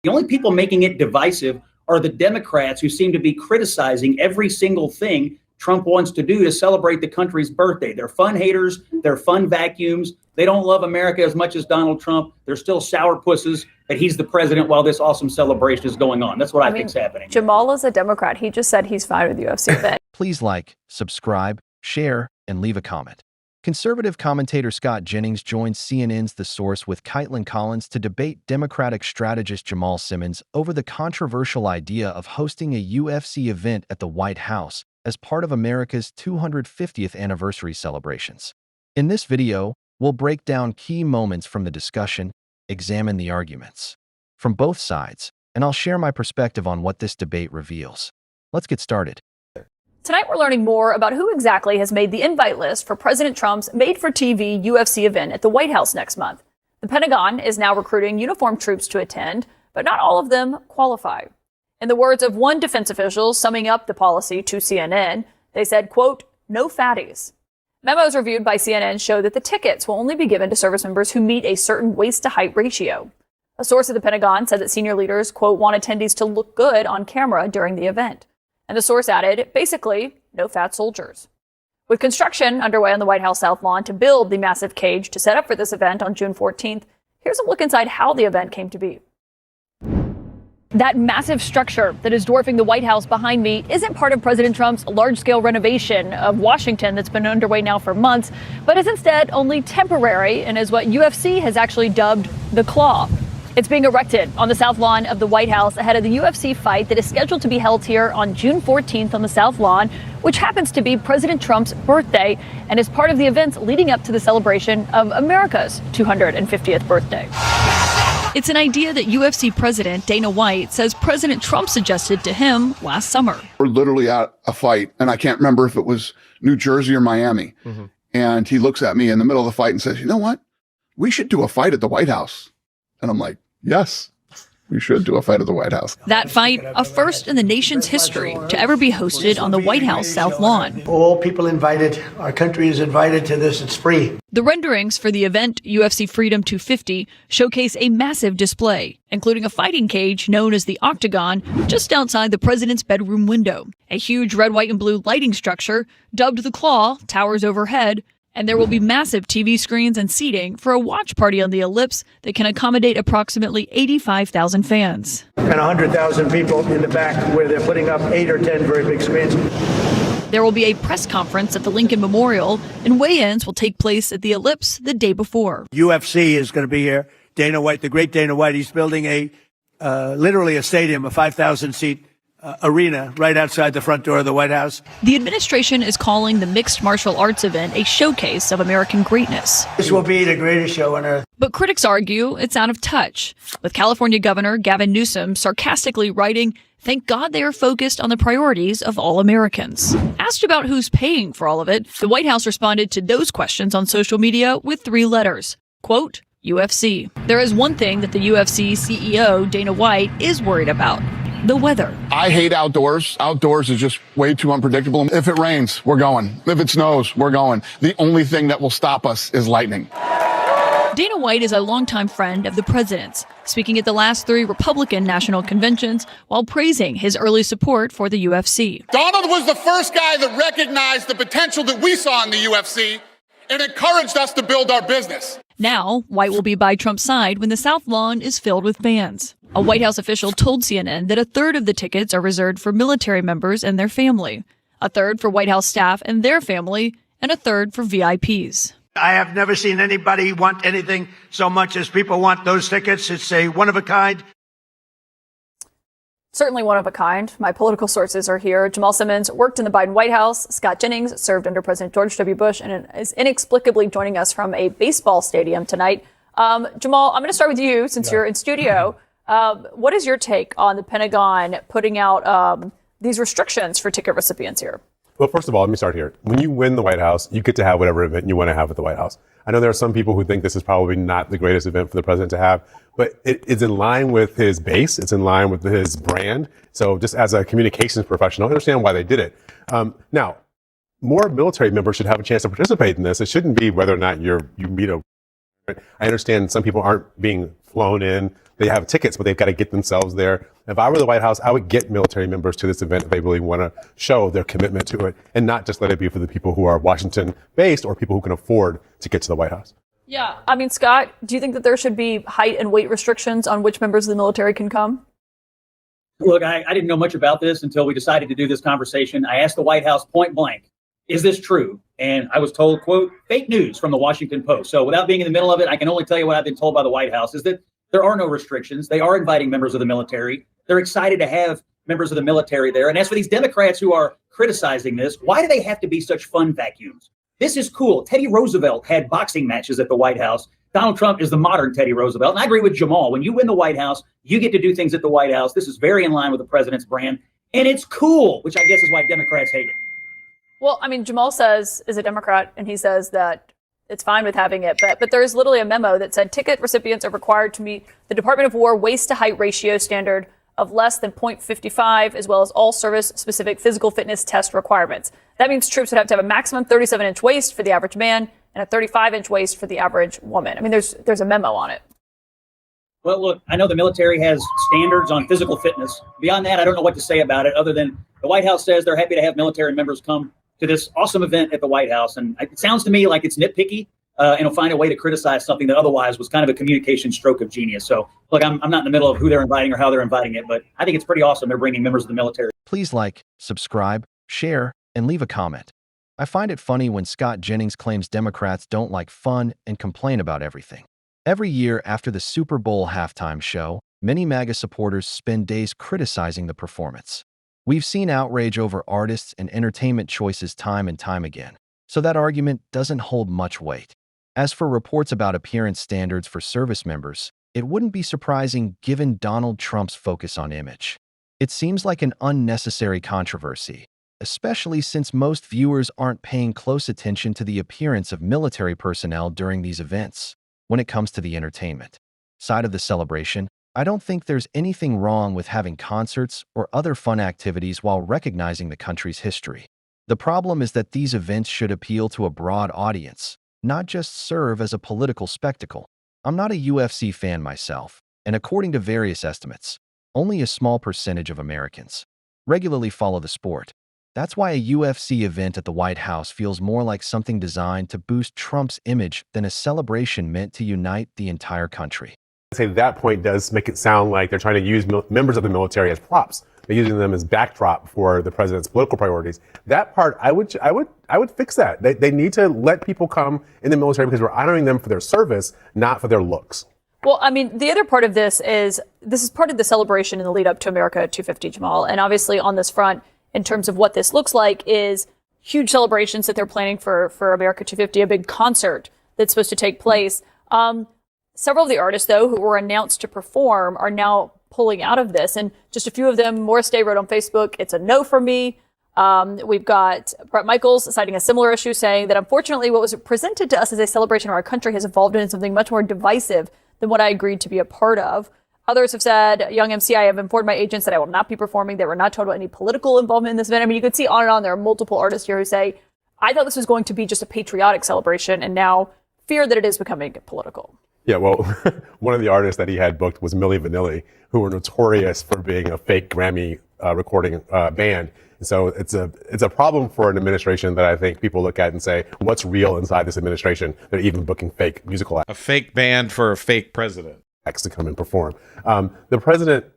The only people making it divisive are the Democrats, who seem to be criticizing every single thing Trump wants to do to celebrate the country's birthday. They're fun haters. They're fun vacuums. They don't love America as much as Donald Trump. They're still sourpusses that he's the president while this awesome celebration is going on. That's what I think's happening. Jamal is a Democrat. He just said he's fine with the UFC event. Please like, subscribe, share, and leave a comment. Conservative commentator Scott Jennings joins CNN's The Source with Kaitlan Collins to debate Democratic strategist Jamal Simmons over the controversial idea of hosting a UFC event at the White House as part of America's 250th anniversary celebrations. In this video, we'll break down key moments from the discussion, examine the arguments from both sides, and I'll share my perspective on what this debate reveals. Let's get started. Tonight, we're learning more about who exactly has made the invite list for President Trump's made-for-TV UFC event at the White House next month. The Pentagon is now recruiting uniformed troops to attend, but not all of them qualify. In the words of one defense official summing up the policy to CNN, they said, quote, "No fatties." Memos reviewed by CNN show that the tickets will only be given to service members who meet a certain waist-to-height ratio. A source at the Pentagon said that senior leaders, quote, "want attendees to look good on camera during the event." And the source added, basically, no fat soldiers. With construction underway on the White House South Lawn to build the massive cage to set up for this event on June 14th, here's a look inside how the event came to be. That massive structure that is dwarfing the White House behind me isn't part of President Trump's large-scale renovation of Washington that's been underway now for months, but is instead only temporary and is what UFC has actually dubbed the Claw. It's being erected on the South Lawn of the White House ahead of the UFC fight that is scheduled to be held here on June 14th on the South Lawn, which happens to be President Trump's birthday and is part of the events leading up to the celebration of America's 250th birthday. It's an idea that UFC President Dana White says President Trump suggested to him last summer. We're literally at a fight, and I can't remember if it was New Jersey or Miami. And he looks at me in the middle of the fight and says, "You know what? We should do a fight at the White House." And I'm like, yes, we should do a fight at the White House. That fight, a first in the nation's history to ever be hosted on the White House South Lawn. All people invited, our country is invited to this, it's free. The renderings for the event, UFC Freedom 250, showcase a massive display, including a fighting cage known as the Octagon, just outside the president's bedroom window. A huge red, white, and blue lighting structure, dubbed the Claw, towers overhead, and there will be massive TV screens and seating for a watch party on the ellipse that can accommodate approximately 85,000 fans. And 100,000 people in the back where they're putting up 8 or 10 very big screens. There will be a press conference at the Lincoln Memorial, and weigh-ins will take place at the ellipse the day before. UFC is going to be here. Dana White, the great Dana White, he's building literally a stadium, a 5,000-seat arena right outside the front door of the White House. The administration is calling the mixed martial arts event a showcase of American greatness. This will be the greatest show on earth. But critics argue it's out of touch, with California Governor Gavin Newsom sarcastically writing, "Thank God they are focused on the priorities of all Americans." Asked about who's paying for all of it, the White House responded to those questions on social media with 3 letters. Quote, UFC. There is one thing that the UFC CEO, Dana White, is worried about. The weather. I hate outdoors. Outdoors is just way too unpredictable. If it rains, we're going. If it snows, we're going. The only thing that will stop us is lightning. Dana White is a longtime friend of the president's, speaking at the last 3 Republican national conventions while praising his early support for the UFC. Donald was the first guy that recognized the potential that we saw in the UFC and encouraged us to build our business. Now, White will be by Trump's side when the South Lawn is filled with fans. A White House official told CNN that a third of the tickets are reserved for military members and their family, a third for White House staff and their family, and a third for VIPs. I have never seen anybody want anything so much as people want those tickets. It's a one of a kind. Certainly one of a kind. My political sources are here. Jamal Simmons worked in the Biden White House. Scott Jennings served under President George W. Bush and is inexplicably joining us from a baseball stadium tonight. Jamal, I'm going to start with you since you're in studio. What is your take on the Pentagon putting out these restrictions for ticket recipients here? Well, first of all, let me start here. When you win the White House, you get to have whatever event you want to have at the White House. I know there are some people who think this is probably not the greatest event for the president to have, but it is in line with his base. It's in line with his brand. So just as a communications professional, I understand why they did it. Now, more military members should have a chance to participate in this. It shouldn't be whether or not you meet a. I understand some people aren't being flown in They have tickets, but they've got to get themselves there. If I were the White House, I would get military members to this event if they really want to show their commitment to it and not just let it be for the people who are Washington based or people who can afford to get to the White House. Yeah. I mean, Scott, do you think that there should be height and weight restrictions on which members of the military can come? Look, I didn't know much about this until we decided to do this conversation. I asked the White House point blank, is this true? And I was told, quote, fake news from the Washington Post. So without being in the middle of it, I can only tell you what I've been told by the White House is that there are no restrictions. They are inviting members of the military. They're excited to have members of the military there. And as for these Democrats who are criticizing this, why do they have to be such fun vacuums? This is cool. Teddy Roosevelt had boxing matches at the White House. Donald Trump is the modern Teddy Roosevelt. And I agree with Jamal. When you win the White House, you get to do things at the White House. This is very in line with the president's brand. And it's cool, which I guess is why Democrats hate it. Well, I mean, Jamal is a Democrat, and he says that it's fine with having it. But there's literally a memo that said ticket recipients are required to meet the Department of War waist to height ratio standard of less than 0.55, as well as all service-specific physical fitness test requirements. That means troops would have to have a maximum 37-inch waist for the average man and a 35-inch waist for the average woman. I mean, there's a memo on it. Well, look, I know the military has standards on physical fitness. Beyond that, I don't know what to say about it, other than the White House says they're happy to have military members come to this awesome event at the White House. And it sounds to me like it's nitpicky, and will find a way to criticize something that otherwise was kind of a communication stroke of genius. So, look, I'm not in the middle of who they're inviting or how they're inviting it, but I think it's pretty awesome they're bringing members of the military. Please like, subscribe, share, and leave a comment. I find it funny when Scott Jennings claims Democrats don't like fun and complain about everything. Every year after the Super Bowl halftime show, many MAGA supporters spend days criticizing the performance. We've seen outrage over artists and entertainment choices time and time again, so that argument doesn't hold much weight. As for reports about appearance standards for service members, it wouldn't be surprising given Donald Trump's focus on image. It seems like an unnecessary controversy, especially since most viewers aren't paying close attention to the appearance of military personnel during these events. When it comes to the entertainment side of the celebration, I don't think there's anything wrong with having concerts or other fun activities while recognizing the country's history. The problem is that these events should appeal to a broad audience, not just serve as a political spectacle. I'm not a UFC fan myself, and according to various estimates, only a small percentage of Americans regularly follow the sport. That's why a UFC event at the White House feels more like something designed to boost Trump's image than a celebration meant to unite the entire country. I'd say that point does make it sound like they're trying to use members of the military as props. They're using them as backdrop for the president's political priorities. That part, I would fix that. They need to let people come in the military because we're honoring them for their service, not for their looks. Well, I mean, the other part of this is part of the celebration in the lead up to America 250, Jamal. And obviously on this front, in terms of what this looks like, is huge celebrations that they're planning for America 250, a big concert that's supposed to take place. Several of the artists, though, who were announced to perform are now pulling out of this. And just a few of them, Morris Day wrote on Facebook, it's a no for me. We've got Bret Michaels citing a similar issue, saying that unfortunately what was presented to us as a celebration of our country has evolved into something much more divisive than what I agreed to be a part of. Others have said, Young MC, I have informed my agents that I will not be performing. They were not told about any political involvement in this event. I mean, you could see on and on. There are multiple artists here who say, I thought this was going to be just a patriotic celebration and now fear that it is becoming political. Yeah, well, one of the artists that he had booked was Milli Vanilli, who were notorious for being a fake Grammy recording band. So it's a problem for an administration that I think people look at and say, what's real inside this administration? They're even booking fake musical acts. A fake band for a fake president. To come and perform. The president,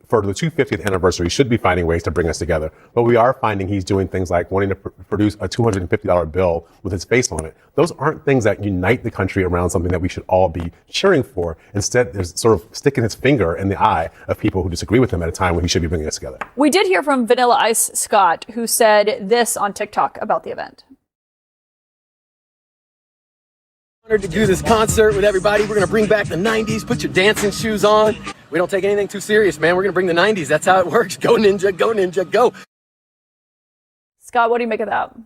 for the 250th anniversary, should be finding ways to bring us together. But we are finding he's doing things like wanting to produce a $250 bill with his face on it. Those aren't things that unite the country around something that we should all be cheering for. Instead, there's sort of sticking his finger in the eye of people who disagree with him at a time when he should be bringing us together. We did hear from Vanilla Ice Scott, who said this on TikTok about the event. Honored to do this concert with everybody. We're going to bring back the 90s. Put your dancing shoes on. We don't take anything too serious, man. We're going to bring the 90s. That's how it works. Go Ninja, go Ninja, go. Scott, what do you make of that?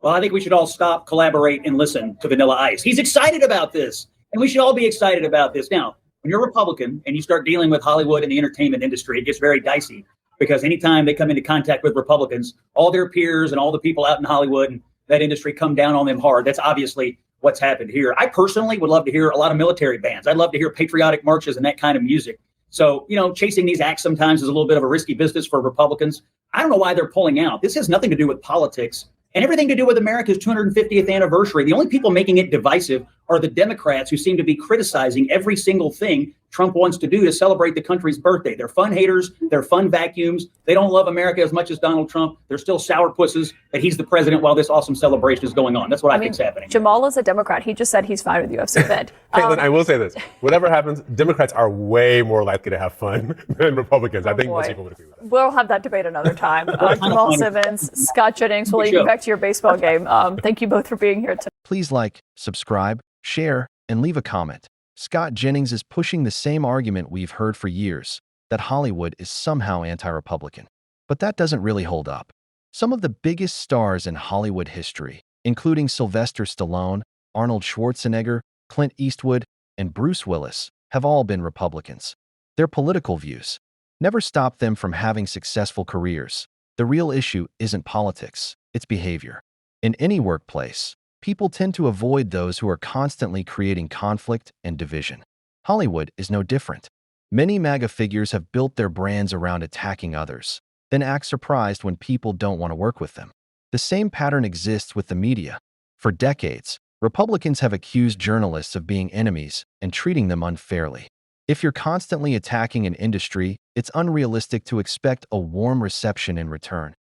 Well, I think we should all stop, collaborate, and listen to Vanilla Ice. He's excited about this, and we should all be excited about this. Now, when you're a Republican and you start dealing with Hollywood and the entertainment industry, it gets very dicey because anytime they come into contact with Republicans, all their peers and all the people out in Hollywood and that industry come down on them hard. That's obviously what's happened here. I personally would love to hear a lot of military bands. I'd love to hear patriotic marches and that kind of music. So, chasing these acts sometimes is a little bit of a risky business for Republicans. I don't know why they're pulling out. This has nothing to do with politics and everything to do with America's 250th anniversary. The only people making it divisive are the Democrats, who seem to be criticizing every single thing Trump wants to do to celebrate the country's birthday. They're fun haters. They're fun vacuums. They don't love America as much as Donald Trump. They're still sourpusses that he's the president while this awesome celebration is going on. That's what I think's happening. Jamal is a Democrat. He just said he's fine with UFC event. Kaitlan, I will say this. Whatever happens, Democrats are way more likely to have fun than Republicans. I think most people would agree with that. We'll have that debate another time. Jamal Simmons, Scott Jennings, we'll leave you back to your baseball game. Thank you both for being here today. Please like, subscribe, share, and leave a comment. Scott Jennings is pushing the same argument we've heard for years, that Hollywood is somehow anti-Republican. But that doesn't really hold up. Some of the biggest stars in Hollywood history, including Sylvester Stallone, Arnold Schwarzenegger, Clint Eastwood, and Bruce Willis, have all been Republicans. Their political views never stopped them from having successful careers. The real issue isn't politics, it's behavior. In any workplace, people tend to avoid those who are constantly creating conflict and division. Hollywood is no different. Many MAGA figures have built their brands around attacking others, then act surprised when people don't want to work with them. The same pattern exists with the media. For decades, Republicans have accused journalists of being enemies and treating them unfairly. If you're constantly attacking an industry, it's unrealistic to expect a warm reception in return.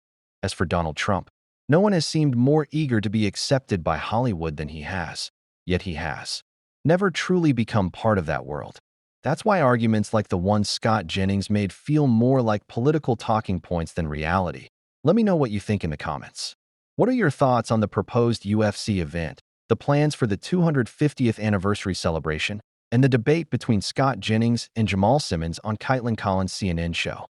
As for Donald Trump, no one has seemed more eager to be accepted by Hollywood than he has. Yet he has never truly become part of that world. That's why arguments like the one Scott Jennings made feel more like political talking points than reality. Let me know what you think in the comments. What are your thoughts on the proposed UFC event, the plans for the 250th anniversary celebration, and the debate between Scott Jennings and Jamal Simmons on Kaitlan Collins CNN show?